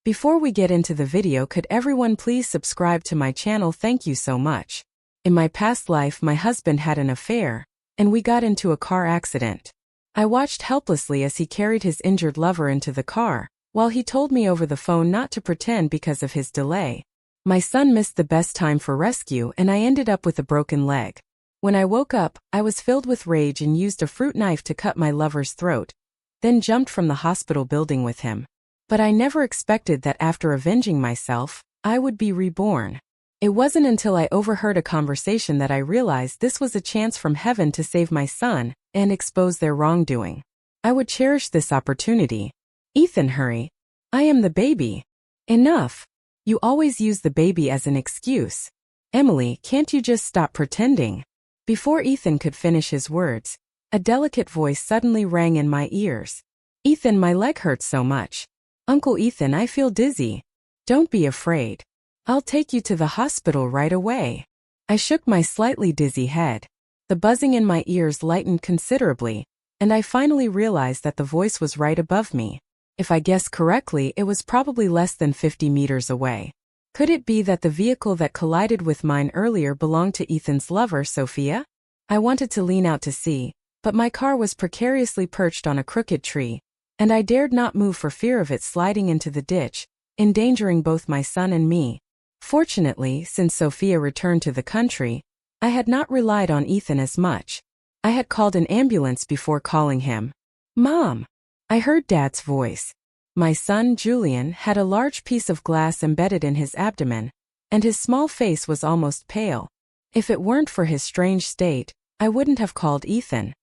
Before we get into the video, could everyone please subscribe to my channel? Thank you so much. In my past life, my husband had an affair, and we got into a car accident. I watched helplessly as he carried his injured lover into the car, while he told me over the phone not to pretend because of his delay. My son missed the best time for rescue and I ended up with a broken leg. When I woke up, I was filled with rage and used a fruit knife to cut my lover's throat, then jumped from the hospital building with him. But I never expected that after avenging myself, I would be reborn. It wasn't until I overheard a conversation that I realized this was a chance from heaven to save my son and expose their wrongdoing. I would cherish this opportunity. Ethan, hurry. I am the baby. Enough. You always use the baby as an excuse. Emily, can't you just stop pretending? Before Ethan could finish his words, a delicate voice suddenly rang in my ears. Ethan, my leg hurts so much. Uncle Ethan, I feel dizzy. Don't be afraid. I'll take you to the hospital right away. I shook my slightly dizzy head. The buzzing in my ears lightened considerably, and I finally realized that the voice was right above me. If I guessed correctly, it was probably less than 50 meters away. Could it be that the vehicle that collided with mine earlier belonged to Ethan's lover, Sophia? I wanted to lean out to see, but my car was precariously perched on a crooked tree, and I dared not move for fear of it sliding into the ditch, endangering both my son and me. Fortunately, since Sophia returned to the country, I had not relied on Ethan as much. I had called an ambulance before calling him. Mom! I heard Dad's voice. My son, Julian, had a large piece of glass embedded in his abdomen, and his small face was almost pale. If it weren't for his strange state, I wouldn't have called Ethan.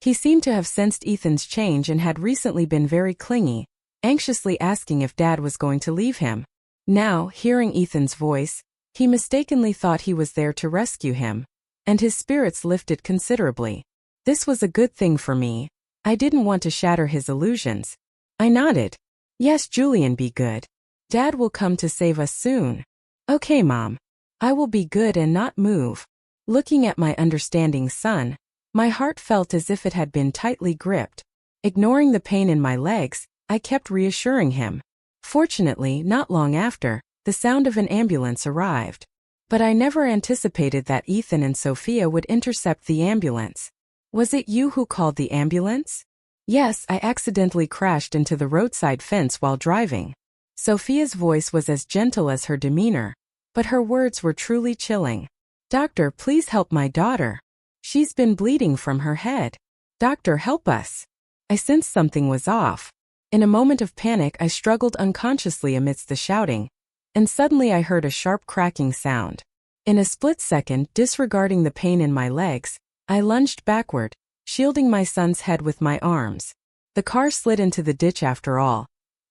He seemed to have sensed Ethan's change and had recently been very clingy, anxiously asking if Dad was going to leave him. Now, hearing Ethan's voice, he mistakenly thought he was there to rescue him, and his spirits lifted considerably. This was a good thing for me. I didn't want to shatter his illusions. I nodded. Yes, Julian, be good. Dad will come to save us soon. Okay, Mom. I will be good and not move. Looking at my understanding son, my heart felt as if it had been tightly gripped. Ignoring the pain in my legs, I kept reassuring him. Fortunately, not long after, the sound of an ambulance arrived. But I never anticipated that Ethan and Sophia would intercept the ambulance. Was it you who called the ambulance? Yes, I accidentally crashed into the roadside fence while driving. Sophia's voice was as gentle as her demeanor, but her words were truly chilling. Doctor, please help my daughter. She's been bleeding from her head. Doctor, help us. I sensed something was off. In a moment of panic, I struggled unconsciously amidst the shouting, and suddenly I heard a sharp cracking sound. In a split second, disregarding the pain in my legs, I lunged backward, shielding my son's head with my arms. The car slid into the ditch after all,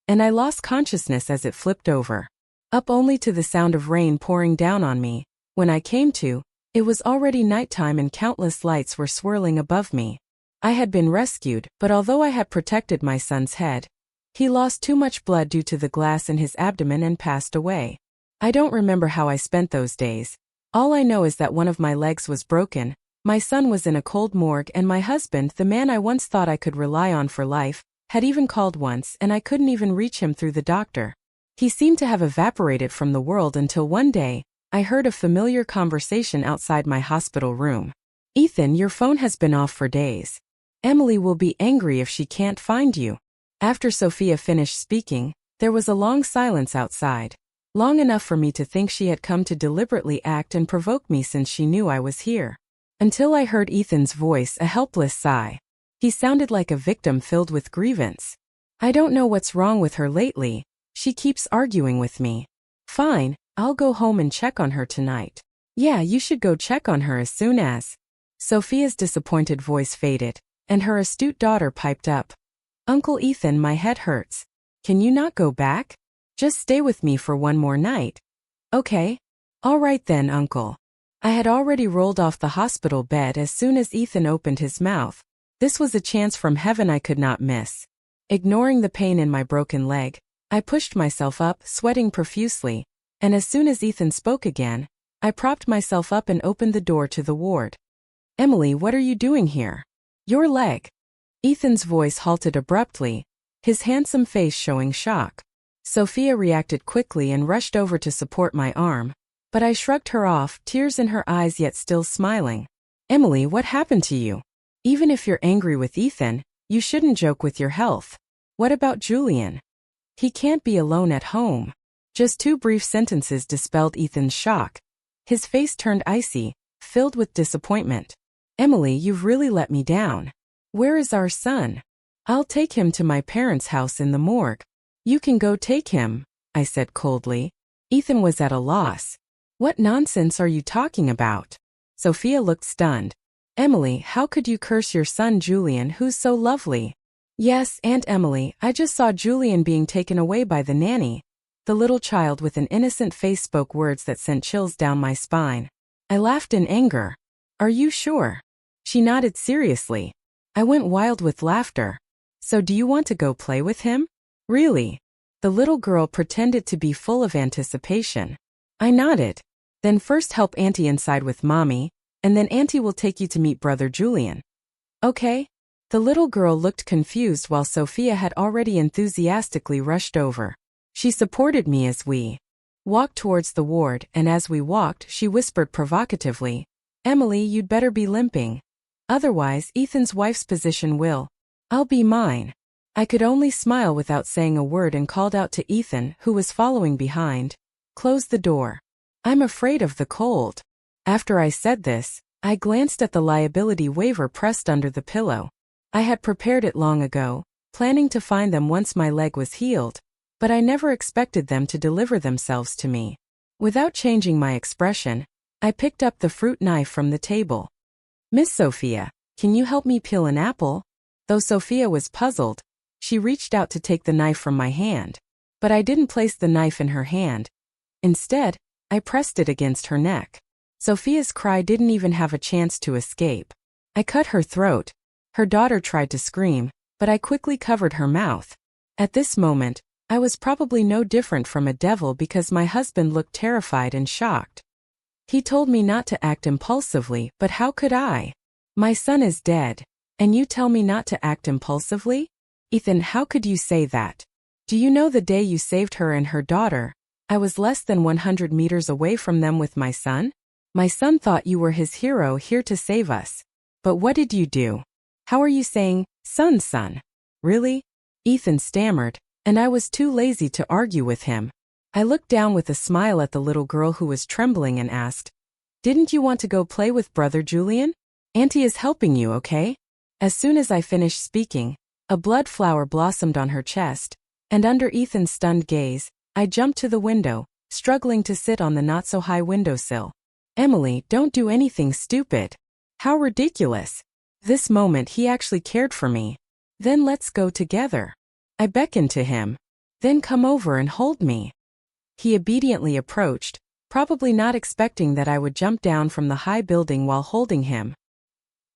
and I lost consciousness as it flipped over. Up only to the sound of rain pouring down on me. When I came to, it was already nighttime and countless lights were swirling above me. I had been rescued, but although I had protected my son's head, he lost too much blood due to the glass in his abdomen and passed away. I don't remember how I spent those days. All I know is that one of my legs was broken, my son was in a cold morgue, and my husband, the man I once thought I could rely on for life, had even called once and I couldn't even reach him through the doctor. He seemed to have evaporated from the world until one day, I heard a familiar conversation outside my hospital room. Ethan, your phone has been off for days. Emily will be angry if she can't find you. After Sophia finished speaking, there was a long silence outside. Long enough for me to think she had come to deliberately act and provoke me since she knew I was here. Until I heard Ethan's voice, a helpless sigh. He sounded like a victim filled with grievance. I don't know what's wrong with her lately. She keeps arguing with me. Fine, I'll go home and check on her tonight. Yeah, you should go check on her as soon as. Sophia's disappointed voice faded, and her astute daughter piped up. Uncle Ethan, my head hurts. Can you not go back? Just stay with me for one more night. Okay. All right then, Uncle. I had already rolled off the hospital bed as soon as Ethan opened his mouth. This was a chance from heaven I could not miss. Ignoring the pain in my broken leg, I pushed myself up, sweating profusely, and as soon as Ethan spoke again, I propped myself up and opened the door to the ward. Emily, what are you doing here? Your leg. Ethan's voice halted abruptly, his handsome face showing shock. Sophia reacted quickly and rushed over to support my arm, but I shrugged her off, tears in her eyes yet still smiling. Emily, what happened to you? Even if you're angry with Ethan, you shouldn't joke with your health. What about Julian? He can't be alone at home. Just 2 brief sentences dispelled Ethan's shock. His face turned icy, filled with disappointment. Emily, you've really let me down. Where is our son? I'll take him to my parents' house in the morgue. You can go take him, I said coldly. Ethan was at a loss. What nonsense are you talking about? Sophia looked stunned. Emily, how could you curse your son Julian, who's so lovely? Yes, Aunt Emily, I just saw Julian being taken away by the nanny. The little child with an innocent face spoke words that sent chills down my spine. I laughed in anger. Are you sure? She nodded seriously. I went wild with laughter. So do you want to go play with him? Really? The little girl pretended to be full of anticipation. I nodded. Then first help Auntie inside with Mommy, and then Auntie will take you to meet Brother Julian. Okay? The little girl looked confused while Sophia had already enthusiastically rushed over. She supported me as we walked towards the ward, and as we walked, she whispered provocatively, Emily, you'd better be limping. Otherwise, Ethan's wife's position will. I'll be mine. I could only smile without saying a word and called out to Ethan, who was following behind. Close the door. I'm afraid of the cold. After I said this, I glanced at the liability waiver pressed under the pillow. I had prepared it long ago, planning to find them once my leg was healed, but I never expected them to deliver themselves to me. Without changing my expression, I picked up the fruit knife from the table. Miss Sophia, can you help me peel an apple? Though Sophia was puzzled, she reached out to take the knife from my hand. But I didn't place the knife in her hand. Instead, I pressed it against her neck. Sophia's cry didn't even have a chance to escape. I cut her throat. Her daughter tried to scream, but I quickly covered her mouth. At this moment, I was probably no different from a devil because my husband looked terrified and shocked. He told me not to act impulsively, but how could I? My son is dead, and you tell me not to act impulsively? Ethan, how could you say that? Do you know the day you saved her and her daughter, I was less than 100 meters away from them with my son? My son thought you were his hero here to save us. But what did you do? How are you saying, son? Really? Ethan stammered, and I was too lazy to argue with him. I looked down with a smile at the little girl who was trembling and asked, Didn't you want to go play with Brother Julian? Auntie is helping you, okay? As soon as I finished speaking, a blood flower blossomed on her chest, and under Ethan's stunned gaze, I jumped to the window, struggling to sit on the not-so-high windowsill. Emily, don't do anything stupid. How ridiculous. This moment he actually cared for me. Then let's go together. I beckoned to him. Then come over and hold me. He obediently approached, probably not expecting that I would jump down from the high building while holding him.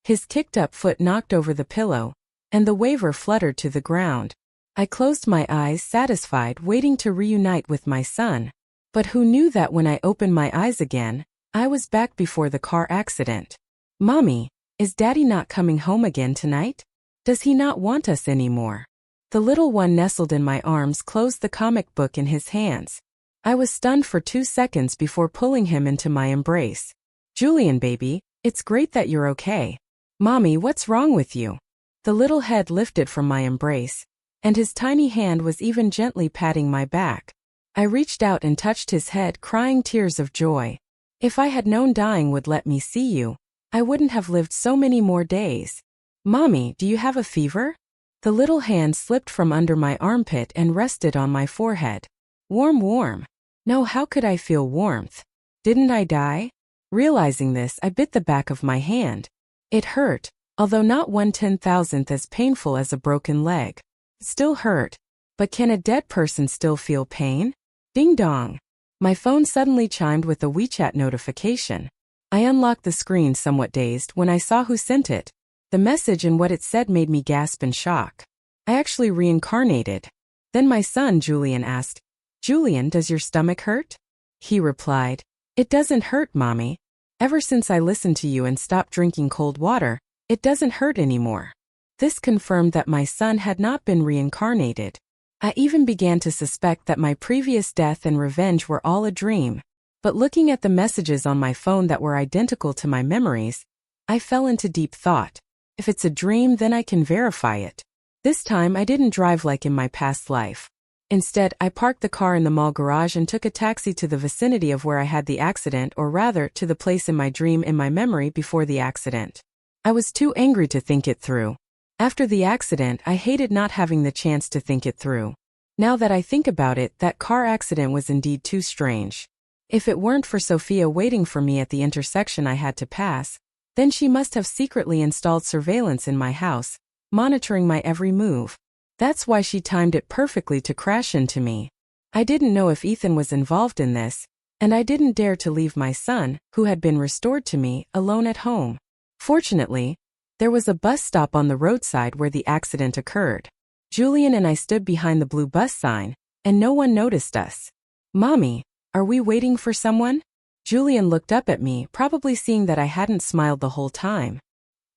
His kicked-up foot knocked over the pillow, and the waiver fluttered to the ground. I closed my eyes, satisfied, waiting to reunite with my son. But who knew that when I opened my eyes again, I was back before the car accident. Mommy, is Daddy not coming home again tonight? Does he not want us anymore? The little one nestled in my arms closed the comic book in his hands. I was stunned for 2 seconds before pulling him into my embrace. Julian, baby, it's great that you're okay. Mommy, what's wrong with you? The little head lifted from my embrace, and his tiny hand was even gently patting my back. I reached out and touched his head, crying tears of joy. If I had known dying would let me see you, I wouldn't have lived so many more days. Mommy, do you have a fever? The little hand slipped from under my armpit and rested on my forehead. Warm. No, how could I feel warmth? Didn't I die? Realizing this, I bit the back of my hand. It hurt, although not 1/10,000th as painful as a broken leg. Still hurt. But can a dead person still feel pain? Ding dong. My phone suddenly chimed with a WeChat notification. I unlocked the screen somewhat dazed when I saw who sent it. The message and what it said made me gasp in shock. I actually reincarnated. Then my son Julian asked, Julian, does your stomach hurt? He replied, It doesn't hurt, Mommy. Ever since I listened to you and stopped drinking cold water, it doesn't hurt anymore. This confirmed that my son had not been reincarnated. I even began to suspect that my previous death and revenge were all a dream. But looking at the messages on my phone that were identical to my memories, I fell into deep thought. If it's a dream, then I can verify it. This time I didn't drive like in my past life. Instead, I parked the car in the mall garage and took a taxi to the vicinity of where I had the accident, or rather, to the place in my dream in my memory before the accident. I was too angry to think it through. After the accident, I hated not having the chance to think it through. Now that I think about it, that car accident was indeed too strange. If it weren't for Sophia waiting for me at the intersection I had to pass, then she must have secretly installed surveillance in my house, monitoring my every move. That's why she timed it perfectly to crash into me. I didn't know if Ethan was involved in this, and I didn't dare to leave my son, who had been restored to me, alone at home. Fortunately, there was a bus stop on the roadside where the accident occurred. Julian and I stood behind the blue bus sign, and no one noticed us. "Mommy, are we waiting for someone?" Julian looked up at me, probably seeing that I hadn't smiled the whole time.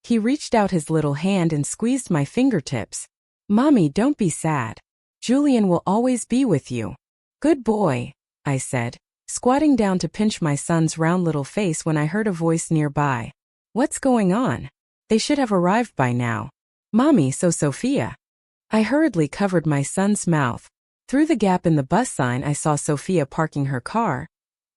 He reached out his little hand and squeezed my fingertips. "Mommy, don't be sad. Julian will always be with you." "Good boy," I said, squatting down to pinch my son's round little face when I heard a voice nearby. "What's going on? They should have arrived by now." "Mommy, so Sophia." I hurriedly covered my son's mouth. Through the gap in the bus sign, I saw Sophia parking her car,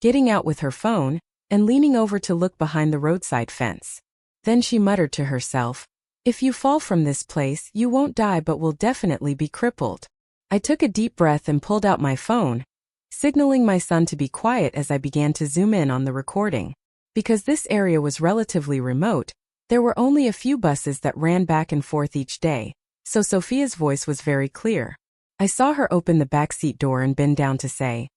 getting out with her phone, and leaning over to look behind the roadside fence. Then she muttered to herself, "If you fall from this place, you won't die but will definitely be crippled." I took a deep breath and pulled out my phone, signaling my son to be quiet as I began to zoom in on the recording. Because this area was relatively remote, there were only a few buses that ran back and forth each day, so Sophia's voice was very clear. I saw her open the backseat door and bend down to say,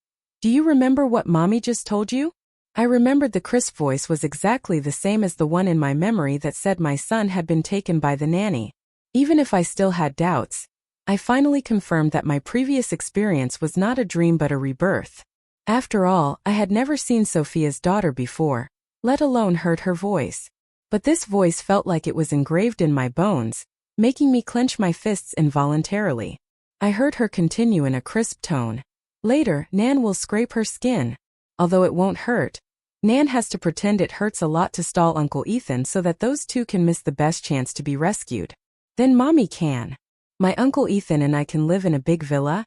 "Do you remember what Mommy just told you?" I remembered the crisp voice was exactly the same as the one in my memory that said my son had been taken by the nanny. Even if I still had doubts, I finally confirmed that my previous experience was not a dream but a rebirth. After all, I had never seen Sophia's daughter before, let alone heard her voice. But this voice felt like it was engraved in my bones, making me clench my fists involuntarily. I heard her continue in a crisp tone. "Later, Nan will scrape her skin. Although it won't hurt, Nan has to pretend it hurts a lot to stall Uncle Ethan so that those two can miss the best chance to be rescued. Then Mommy can. My Uncle Ethan and I can live in a big villa,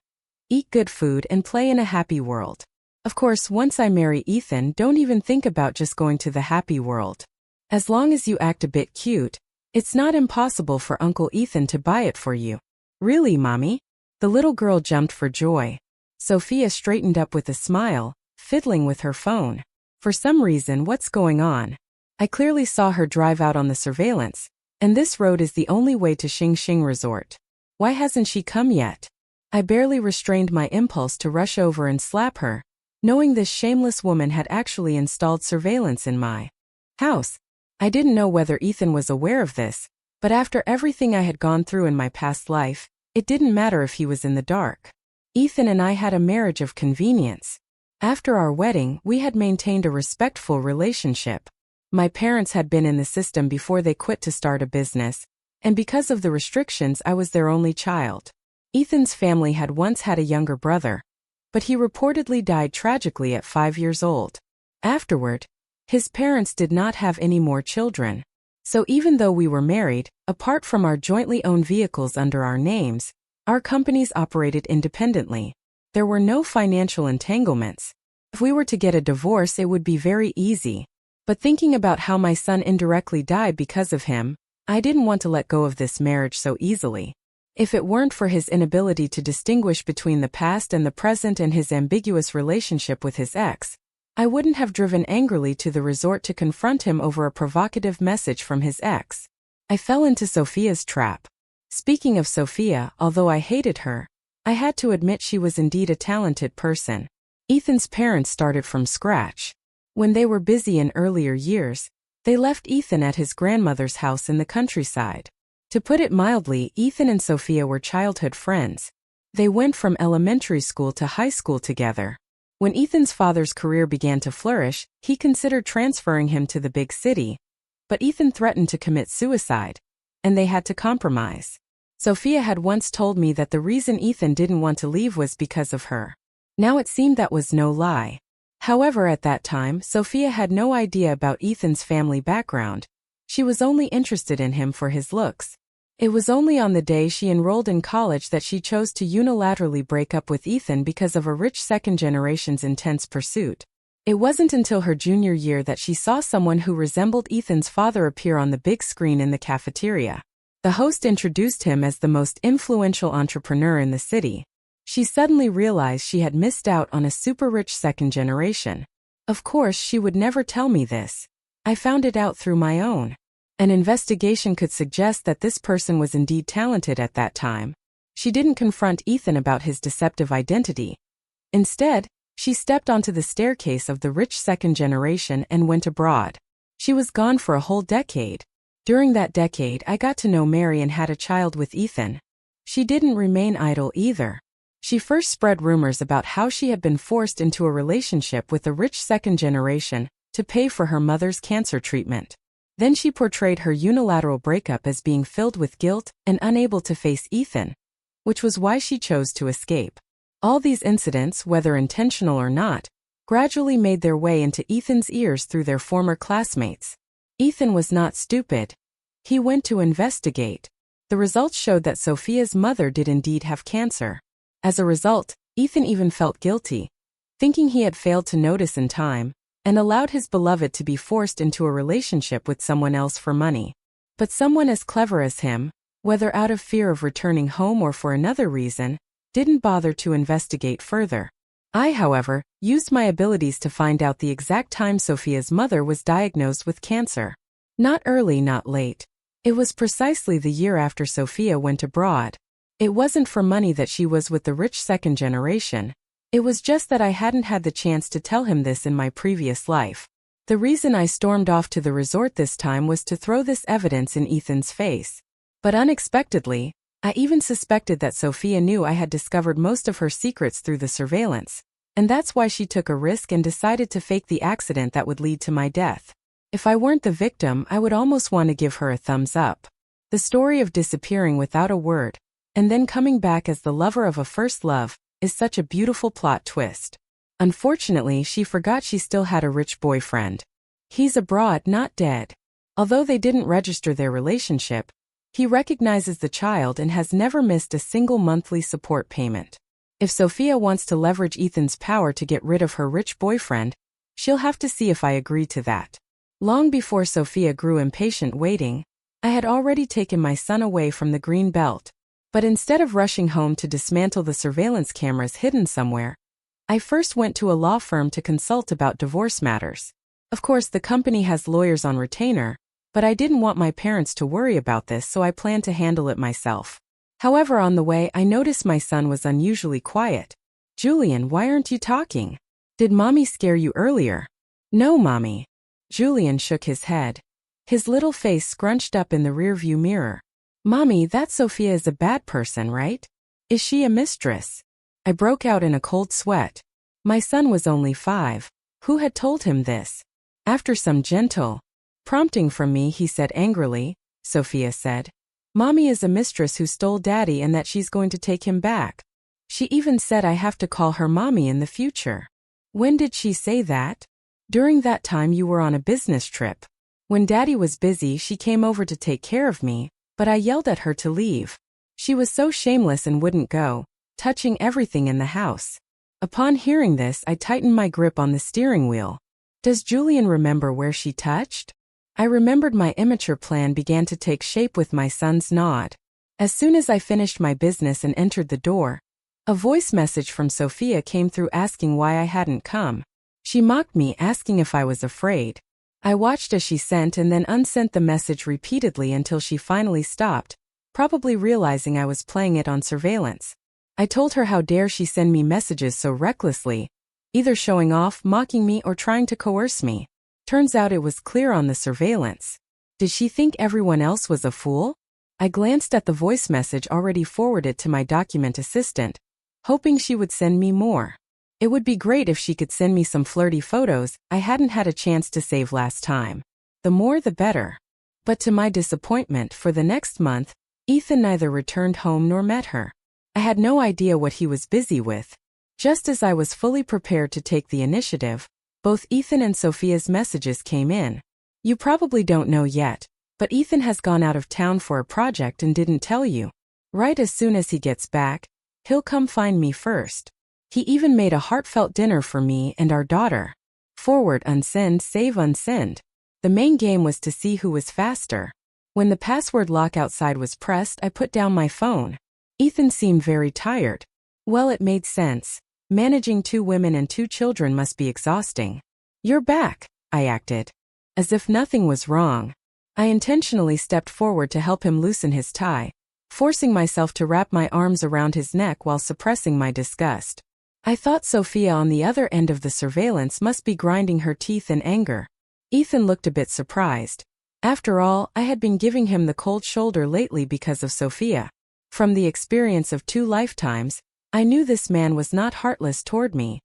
eat good food, and play in a happy world. Of course, once I marry Ethan, don't even think about just going to the happy world. As long as you act a bit cute, it's not impossible for Uncle Ethan to buy it for you." "Really, Mommy?" The little girl jumped for joy. Sophia straightened up with a smile, fiddling with her phone. For some reason, what's going on? I clearly saw her drive out on the surveillance, and this road is the only way to Xing Xing Resort. Why hasn't she come yet? I barely restrained my impulse to rush over and slap her, knowing this shameless woman had actually installed surveillance in my house. I didn't know whether Ethan was aware of this, but after everything I had gone through in my past life, it didn't matter if he was in the dark. Ethan and I had a marriage of convenience. After our wedding, we had maintained a respectful relationship. My parents had been in the system before they quit to start a business, and because of the restrictions, I was their only child. Ethan's family had once had a younger brother, but he reportedly died tragically at 5 years old. Afterward, his parents did not have any more children. So even though we were married, apart from our jointly owned vehicles under our names, our companies operated independently. There were no financial entanglements. If we were to get a divorce, it would be very easy. But thinking about how my son indirectly died because of him, I didn't want to let go of this marriage so easily. If it weren't for his inability to distinguish between the past and the present and his ambiguous relationship with his ex, I wouldn't have driven angrily to the resort to confront him over a provocative message from his ex. I fell into Sophia's trap. Speaking of Sophia, although I hated her, I had to admit she was indeed a talented person. Ethan's parents started from scratch. When they were busy in earlier years, they left Ethan at his grandmother's house in the countryside. To put it mildly, Ethan and Sophia were childhood friends. They went from elementary school to high school together. When Ethan's father's career began to flourish, he considered transferring him to the big city, but Ethan threatened to commit suicide, and they had to compromise. Sophia had once told me that the reason Ethan didn't want to leave was because of her. Now it seemed that was no lie. However, at that time, Sophia had no idea about Ethan's family background. She was only interested in him for his looks. It was only on the day she enrolled in college that she chose to unilaterally break up with Ethan because of a rich second generation's intense pursuit. It wasn't until her junior year that she saw someone who resembled Ethan's father appear on the big screen in the cafeteria. The host introduced him as the most influential entrepreneur in the city. She suddenly realized she had missed out on a super-rich second generation. Of course, she would never tell me this. I found it out through my own. An investigation could suggest that this person was indeed talented at that time. She didn't confront Ethan about his deceptive identity. Instead, she stepped onto the staircase of the rich second generation and went abroad. She was gone for a whole decade. During that decade, I got to know Mary and had a child with Ethan. She didn't remain idle either. She first spread rumors about how she had been forced into a relationship with a rich second generation to pay for her mother's cancer treatment. Then she portrayed her unilateral breakup as being filled with guilt and unable to face Ethan, which was why she chose to escape. All these incidents, whether intentional or not, gradually made their way into Ethan's ears through their former classmates. Ethan was not stupid. He went to investigate. The results showed that Sophia's mother did indeed have cancer. As a result, Ethan even felt guilty, thinking he had failed to notice in time, and allowed his beloved to be forced into a relationship with someone else for money. But someone as clever as him, whether out of fear of returning home or for another reason, didn't bother to investigate further. I, however, used my abilities to find out the exact time Sophia's mother was diagnosed with cancer. Not early, not late. It was precisely the year after Sophia went abroad. It wasn't for money that she was with the rich second generation. It was just that I hadn't had the chance to tell him this in my previous life. The reason I stormed off to the resort this time was to throw this evidence in Ethan's face. But unexpectedly, I even suspected that Sophia knew I had discovered most of her secrets through the surveillance, and that's why she took a risk and decided to fake the accident that would lead to my death. If I weren't the victim, I would almost want to give her a thumbs up. The story of disappearing without a word, and then coming back as the lover of a first love, is such a beautiful plot twist. Unfortunately, she forgot she still had a rich boyfriend. He's abroad, not dead. Although they didn't register their relationship, he recognizes the child and has never missed a single monthly support payment. If Sophia wants to leverage Ethan's power to get rid of her rich boyfriend, she'll have to see if I agree to that. Long before Sophia grew impatient waiting, I had already taken my son away from the green belt. But instead of rushing home to dismantle the surveillance cameras hidden somewhere, I first went to a law firm to consult about divorce matters. Of course, the company has lawyers on retainer, but I didn't want my parents to worry about this, so I planned to handle it myself. However, on the way, I noticed my son was unusually quiet. "Julian, why aren't you talking? Did mommy scare you earlier?" "No, mommy." Julian shook his head. His little face scrunched up in the rearview mirror. "Mommy, that Sophia is a bad person, right? Is she a mistress?" I broke out in a cold sweat. My son was only 5. Who had told him this? After some gentle prompting from me, he said angrily, "Sophia said, Mommy is a mistress who stole Daddy and that she's going to take him back. She even said I have to call her Mommy in the future." "When did she say that?" "During that time you were on a business trip. When Daddy was busy, she came over to take care of me, but I yelled at her to leave. She was so shameless and wouldn't go, touching everything in the house." Upon hearing this, I tightened my grip on the steering wheel. Does Julian remember where she touched? I remembered my immature plan began to take shape with my son's nod. As soon as I finished my business and entered the door, a voice message from Sophia came through asking why I hadn't come. She mocked me, asking if I was afraid. I watched as she sent and then unsent the message repeatedly until she finally stopped, probably realizing I was playing it on surveillance. I told her how dare she send me messages so recklessly, either showing off, mocking me, or trying to coerce me. Turns out it was clear on the surveillance. Did she think everyone else was a fool? I glanced at the voice message already forwarded to my document assistant, hoping she would send me more. It would be great if she could send me some flirty photos I hadn't had a chance to save last time. The more the better. But to my disappointment, for the next month, Ethan neither returned home nor met her. I had no idea what he was busy with. Just as I was fully prepared to take the initiative, both Ethan and Sophia's messages came in. You probably don't know yet, but Ethan has gone out of town for a project and didn't tell you. Right as soon as he gets back, he'll come find me first. He even made a heartfelt dinner for me and our daughter. Forward unsend save unsend. The main game was to see who was faster. When the password lock outside was pressed, I put down my phone. Ethan seemed very tired. Well, it made sense. Managing 2 women and 2 children must be exhausting. You're back, I acted. As if nothing was wrong. I intentionally stepped forward to help him loosen his tie, forcing myself to wrap my arms around his neck while suppressing my disgust. I thought Sophia on the other end of the surveillance must be grinding her teeth in anger. Ethan looked a bit surprised. After all, I had been giving him the cold shoulder lately because of Sophia. From the experience of 2 lifetimes, I knew this man was not heartless toward me.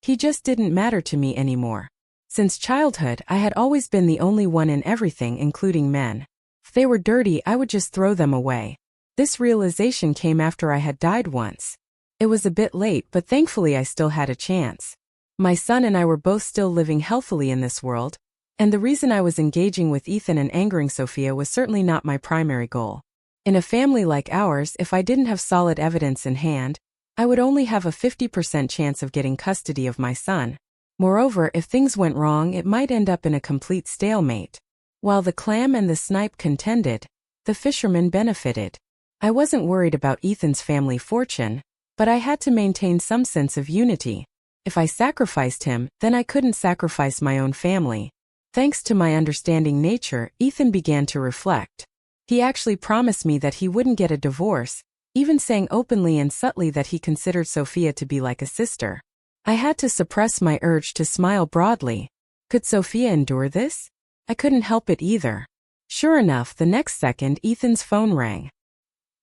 He just didn't matter to me anymore. Since childhood, I had always been the only one in everything, including men. If they were dirty, I would just throw them away. This realization came after I had died once. It was a bit late, but thankfully I still had a chance. My son and I were both still living healthily in this world, and the reason I was engaging with Ethan and angering Sophia was certainly not my primary goal. In a family like ours, if I didn't have solid evidence in hand, I would only have a 50% chance of getting custody of my son. Moreover, if things went wrong, it might end up in a complete stalemate. While the clam and the snipe contended, the fisherman benefited. I wasn't worried about Ethan's family fortune, but I had to maintain some sense of unity. If I sacrificed him, then I couldn't sacrifice my own family. Thanks to my understanding nature, Ethan began to reflect. He actually promised me that he wouldn't get a divorce, even saying openly and subtly that he considered Sophia to be like a sister. I had to suppress my urge to smile broadly. Could Sophia endure this? I couldn't help it either. Sure enough, the next second Ethan's phone rang.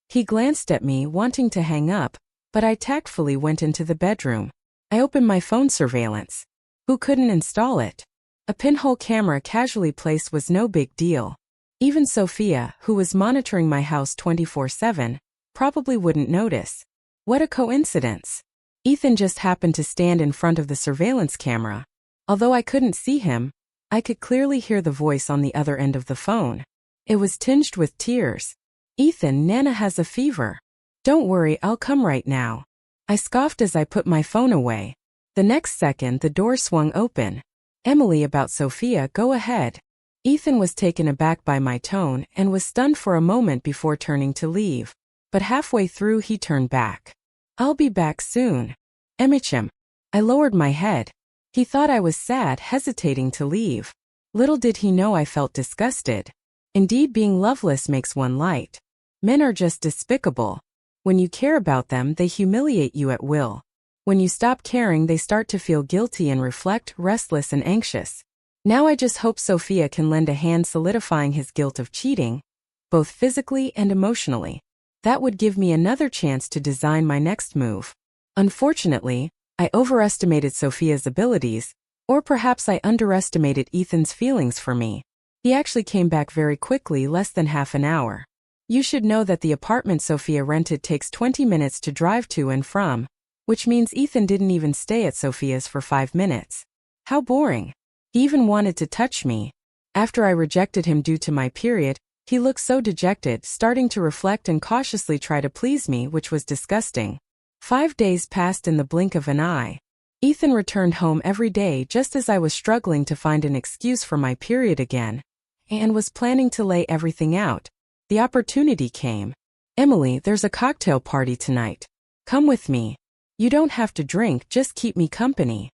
He glanced at me, wanting to hang up, but I tactfully went into the bedroom. I opened my phone surveillance. Who couldn't install it? A pinhole camera casually placed was no big deal. Even Sophia, who was monitoring my house 24/7, probably wouldn't notice. What a coincidence. Ethan just happened to stand in front of the surveillance camera. Although I couldn't see him, I could clearly hear the voice on the other end of the phone. It was tinged with tears. Ethan, Nana has a fever. Don't worry, I'll come right now. I scoffed as I put my phone away. The next second, the door swung open. Emily, about Sophia, go ahead. Ethan was taken aback by my tone and was stunned for a moment before turning to leave. But halfway through, he turned back. I'll be back soon. Emichim. I lowered my head. He thought I was sad, hesitating to leave. Little did he know I felt disgusted. Indeed, being loveless makes one light. Men are just despicable. When you care about them, they humiliate you at will. When you stop caring, they start to feel guilty and reflect, restless and anxious. Now I just hope Sophia can lend a hand solidifying his guilt of cheating, both physically and emotionally. That would give me another chance to design my next move. Unfortunately, I overestimated Sophia's abilities, or perhaps I underestimated Ethan's feelings for me. He actually came back very quickly, less than half an hour. You should know that the apartment Sophia rented takes 20 minutes to drive to and from, which means Ethan didn't even stay at Sophia's for 5 minutes. How boring. He even wanted to touch me. After I rejected him due to my period, he looked so dejected, starting to reflect and cautiously try to please me, which was disgusting. 5 days passed in the blink of an eye. Ethan returned home every day just as I was struggling to find an excuse for my period again, and was planning to lay everything out. The opportunity came. Emily, there's a cocktail party tonight. Come with me. You don't have to drink, just keep me company.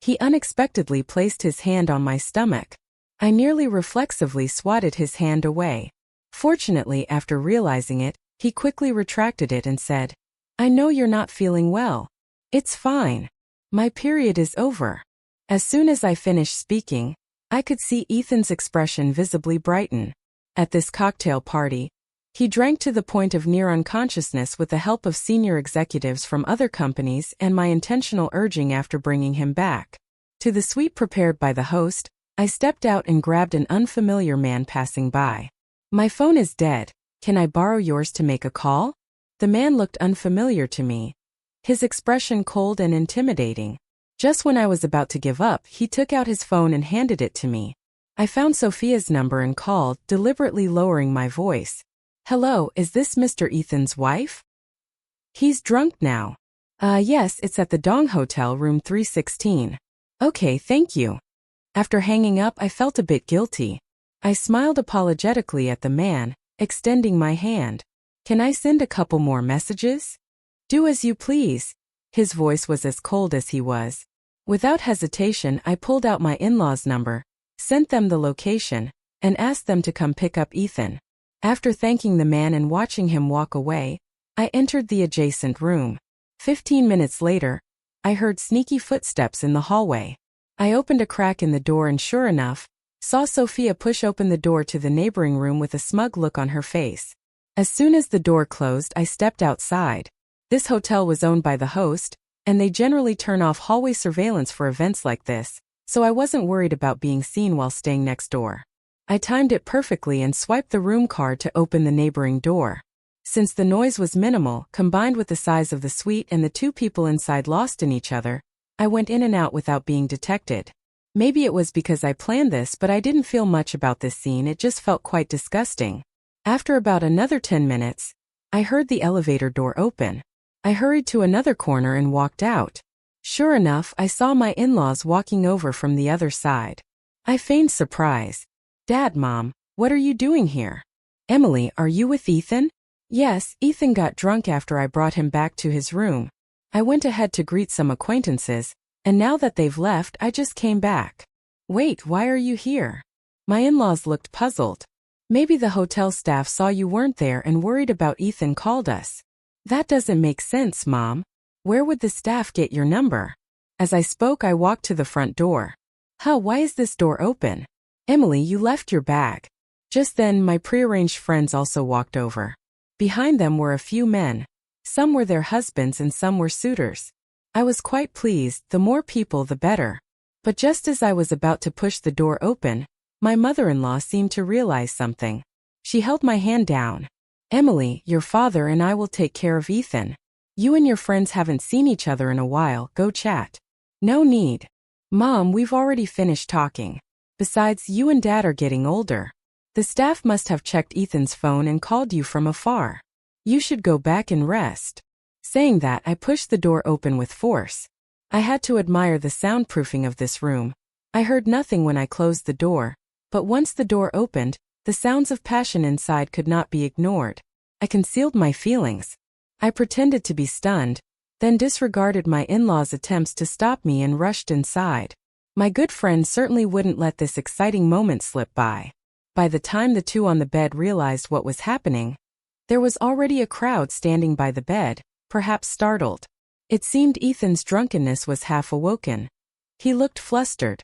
He unexpectedly placed his hand on my stomach. I nearly reflexively swatted his hand away. Fortunately, after realizing it, he quickly retracted it and said, I know you're not feeling well. It's fine. My period is over. As soon as I finished speaking, I could see Ethan's expression visibly brighten. At this cocktail party, he drank to the point of near unconsciousness with the help of senior executives from other companies and my intentional urging after bringing him back. To the suite prepared by the host, I stepped out and grabbed an unfamiliar man passing by. My phone is dead, Can I borrow yours to make a call? The man looked unfamiliar to me, his expression cold and intimidating. Just when I was about to give up, he took out his phone and handed it to me. I found Sophia's number and called, deliberately lowering my voice. Hello, is this Mr. Ethan's wife? He's drunk now. Yes, it's at the Dong Hotel, room 316. Okay, thank you. After hanging up, I felt a bit guilty. I smiled apologetically at the man, extending my hand. Can I send a couple more messages? Do as you please. His voice was as cold as he was. Without hesitation, I pulled out my in-laws' number, sent them the location, and asked them to come pick up Ethan. After thanking the man and watching him walk away, I entered the adjacent room. 15 minutes later, I heard sneaky footsteps in the hallway. I opened a crack in the door and sure enough, saw Sophia push open the door to the neighboring room with a smug look on her face. As soon as the door closed, I stepped outside. This hotel was owned by the host, and they generally turn off hallway surveillance for events like this, so I wasn't worried about being seen while staying next door. I timed it perfectly and swiped the room card to open the neighboring door. Since the noise was minimal, combined with the size of the suite and the two people inside lost in each other, I went in and out without being detected. Maybe it was because I planned this, but I didn't feel much about this scene, it just felt quite disgusting. After about another 10 minutes, I heard the elevator door open. I hurried to another corner and walked out. Sure enough, I saw my in-laws walking over from the other side. I feigned surprise. Dad, Mom, what are you doing here? Emily, are you with Ethan? Yes, Ethan got drunk after I brought him back to his room. I went ahead to greet some acquaintances, and now that they've left, I just came back. Wait, why are you here? My in-laws looked puzzled. Maybe the hotel staff saw you weren't there and worried about Ethan called us. That doesn't make sense, Mom. Where would the staff get your number? As I spoke, I walked to the front door. Why is this door open? Emily, you left your bag. Just then, my prearranged friends also walked over. Behind them were a few men. Some were their husbands and some were suitors. I was quite pleased, the more people the better. But just as I was about to push the door open, my mother-in-law seemed to realize something. She held my hand down. Emily, your father and I will take care of Ethan. You and your friends haven't seen each other in a while, go chat. No need. Mom, we've already finished talking. Besides, you and Dad are getting older. The staff must have checked Ethan's phone and called you from afar. You should go back and rest. Saying that, I pushed the door open with force. I had to admire the soundproofing of this room. I heard nothing when I closed the door, but once the door opened, the sounds of passion inside could not be ignored. I concealed my feelings. I pretended to be stunned, then disregarded my in-laws' attempts to stop me and rushed inside. My good friend certainly wouldn't let this exciting moment slip by. By the time the two on the bed realized what was happening, there was already a crowd standing by the bed, perhaps startled. It seemed Ethan's drunkenness was half awoken. He looked flustered.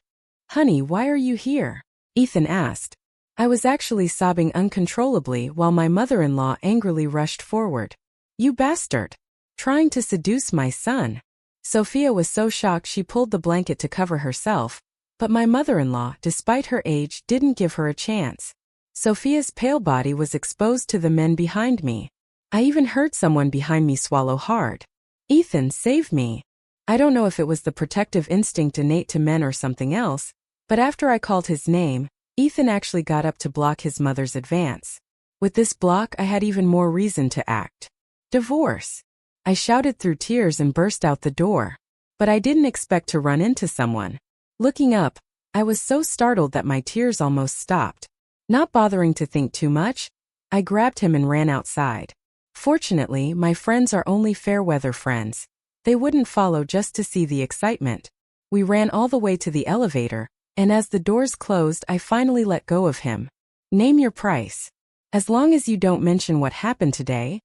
Honey, why are you here? Ethan asked. I was actually sobbing uncontrollably while my mother-in-law angrily rushed forward. You bastard! Trying to seduce my son. Sophia was so shocked she pulled the blanket to cover herself, but my mother-in-law, despite her age, didn't give her a chance. Sophia's pale body was exposed to the men behind me. I even heard someone behind me swallow hard. Ethan, save me. I don't know if it was the protective instinct innate to men or something else, but after I called his name, Ethan actually got up to block his mother's advance. With this block, I had even more reason to act. Divorce. I shouted through tears and burst out the door. But I didn't expect to run into someone. Looking up, I was so startled that my tears almost stopped. Not bothering to think too much, I grabbed him and ran outside. Fortunately, my friends are only fair-weather friends. They wouldn't follow just to see the excitement. We ran all the way to the elevator, and as the doors closed, I finally let go of him. Name your price. As long as you don't mention what happened today,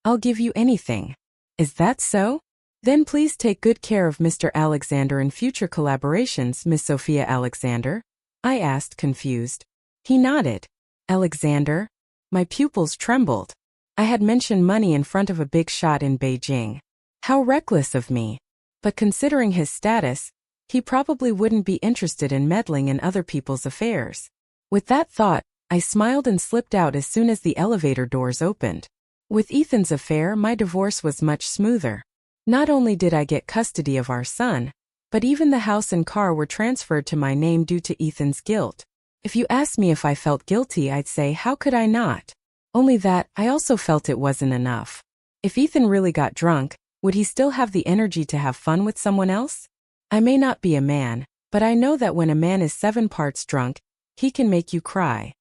I'll give you anything. Is that so? Then please take good care of Mr. Alexander in future collaborations, Miss Sophia Alexander? I asked, confused. He nodded. Alexander? My pupils trembled. I had mentioned money in front of a big shot in Beijing. How reckless of me. But considering his status, he probably wouldn't be interested in meddling in other people's affairs. With that thought, I smiled and slipped out as soon as the elevator doors opened. With Ethan's affair, my divorce was much smoother. Not only did I get custody of our son, but even the house and car were transferred to my name due to Ethan's guilt. If you asked me if I felt guilty, I'd say, how could I not? Only that, I also felt it wasn't enough. If Ethan really got drunk, would he still have the energy to have fun with someone else? I may not be a man, but I know that when a man is 7 parts drunk, he can make you cry.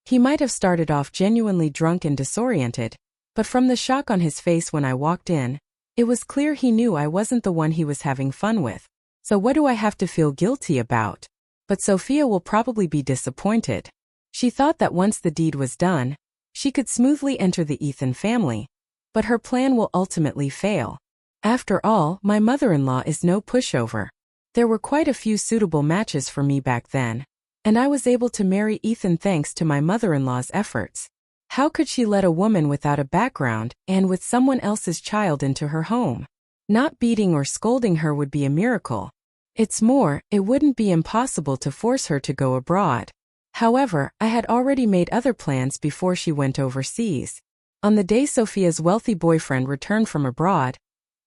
He might have started off genuinely drunk and disoriented, but from the shock on his face when I walked in, it was clear he knew I wasn't the one he was having fun with. So what do I have to feel guilty about? But Sophia will probably be disappointed. She thought that once the deed was done, she could smoothly enter the Ethan family. But her plan will ultimately fail. After all, my mother-in-law is no pushover. There were quite a few suitable matches for me back then, and I was able to marry Ethan thanks to my mother-in-law's efforts. How could she let a woman without a background and with someone else's child into her home? Not beating or scolding her would be a miracle. It's more, it wouldn't be impossible to force her to go abroad. However, I had already made other plans before she went overseas. On the day Sophia's wealthy boyfriend returned from abroad,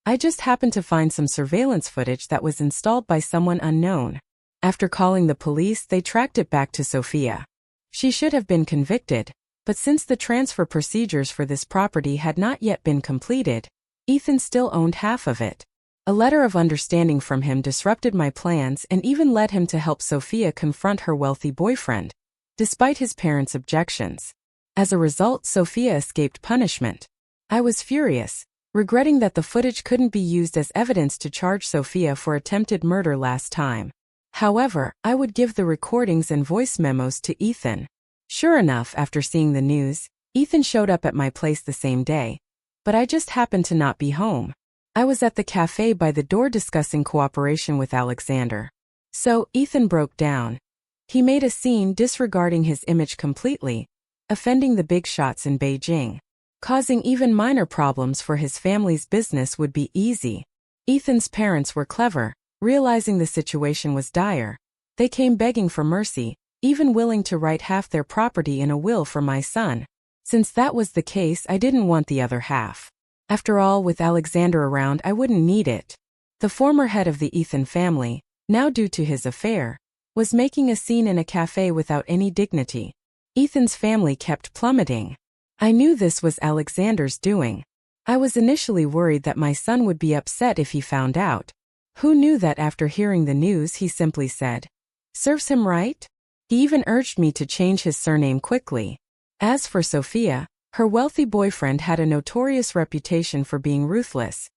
I just happened to find some surveillance footage that was installed by someone unknown. After calling the police, they tracked it back to Sophia. She should have been convicted, but since the transfer procedures for this property had not yet been completed, Ethan still owned half of it. A letter of understanding from him disrupted my plans and even led him to help Sophia confront her wealthy boyfriend, despite his parents' objections. As a result, Sophia escaped punishment. I was furious, regretting that the footage couldn't be used as evidence to charge Sophia for attempted murder last time. However, I would give the recordings and voice memos to Ethan. Sure enough, after seeing the news, Ethan showed up at my place the same day, but I just happened to not be home. I was at the cafe by the door discussing cooperation with Alexander. So, Ethan broke down. He made a scene disregarding his image completely, offending the big shots in Beijing. Causing even minor problems for his family's business would be easy. Ethan's parents were clever, realizing the situation was dire. They came begging for mercy, even willing to write half their property in a will for my son. Since that was the case, I didn't want the other half. After all, with Alexander around, I wouldn't need it. The former head of the Ethan family, now due to his affair, was making a scene in a cafe without any dignity. Ethan's family kept plummeting. I knew this was Alexander's doing. I was initially worried that my son would be upset if he found out. Who knew that after hearing the news he simply said, "Serves him right?" He even urged me to change his surname quickly. As for Sophia, her wealthy boyfriend had a notorious reputation for being ruthless.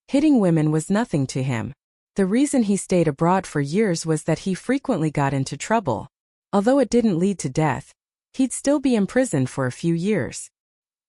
Hitting women was nothing to him. The reason he stayed abroad for years was that he frequently got into trouble. Although it didn't lead to death, he'd still be imprisoned for a few years.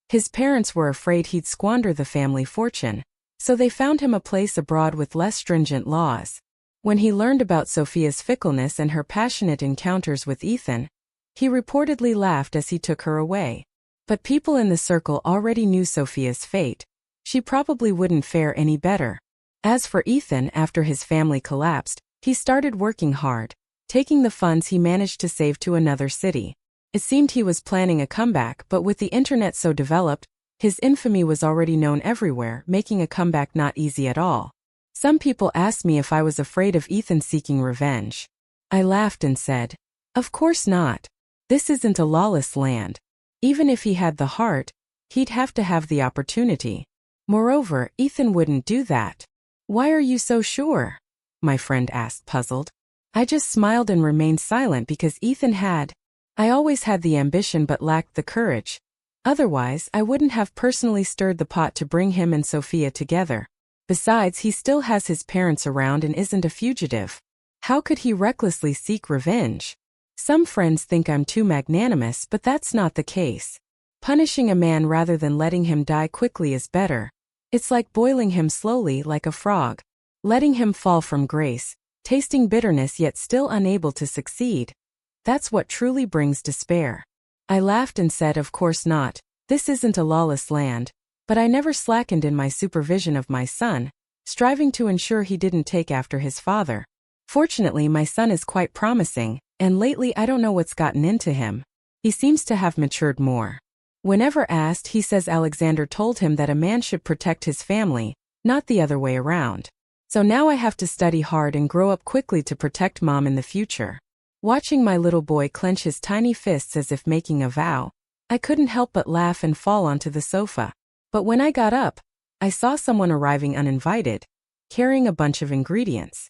His parents were afraid he'd squander the family fortune, so they found him a place abroad with less stringent laws. When he learned about Sophia's fickleness and her passionate encounters with Ethan, he reportedly laughed as he took her away. But people in the circle already knew Sophia's fate. She probably wouldn't fare any better. As for Ethan, after his family collapsed, he started working hard, taking the funds he managed to save to another city. It seemed he was planning a comeback, but with the internet so developed, his infamy was already known everywhere, making a comeback not easy at all. Some people asked me if I was afraid of Ethan seeking revenge. I laughed and said, "Of course not. This isn't a lawless land. Even if he had the heart, he'd have to have the opportunity. Moreover, Ethan wouldn't do that." "Why are you so sure?" my friend asked, puzzled. I just smiled and remained silent because Ethan had. I always had the ambition but lacked the courage. Otherwise, I wouldn't have personally stirred the pot to bring him and Sophia together. Besides, he still has his parents around and isn't a fugitive. How could he recklessly seek revenge? Some friends think I'm too magnanimous, but that's not the case. Punishing a man rather than letting him die quickly is better. It's like boiling him slowly like a frog, letting him fall from grace, tasting bitterness yet still unable to succeed. That's what truly brings despair. I laughed and said, "Of course not. This isn't a lawless land." But I never slackened in my supervision of my son, striving to ensure he didn't take after his father. Fortunately, my son is quite promising, and lately I don't know what's gotten into him. He seems to have matured more. Whenever asked, he says Alexander told him that a man should protect his family, not the other way around. So now I have to study hard and grow up quickly to protect Mom in the future. Watching my little boy clench his tiny fists as if making a vow, I couldn't help but laugh and fall onto the sofa. But when I got up, I saw someone arriving uninvited, carrying a bunch of ingredients.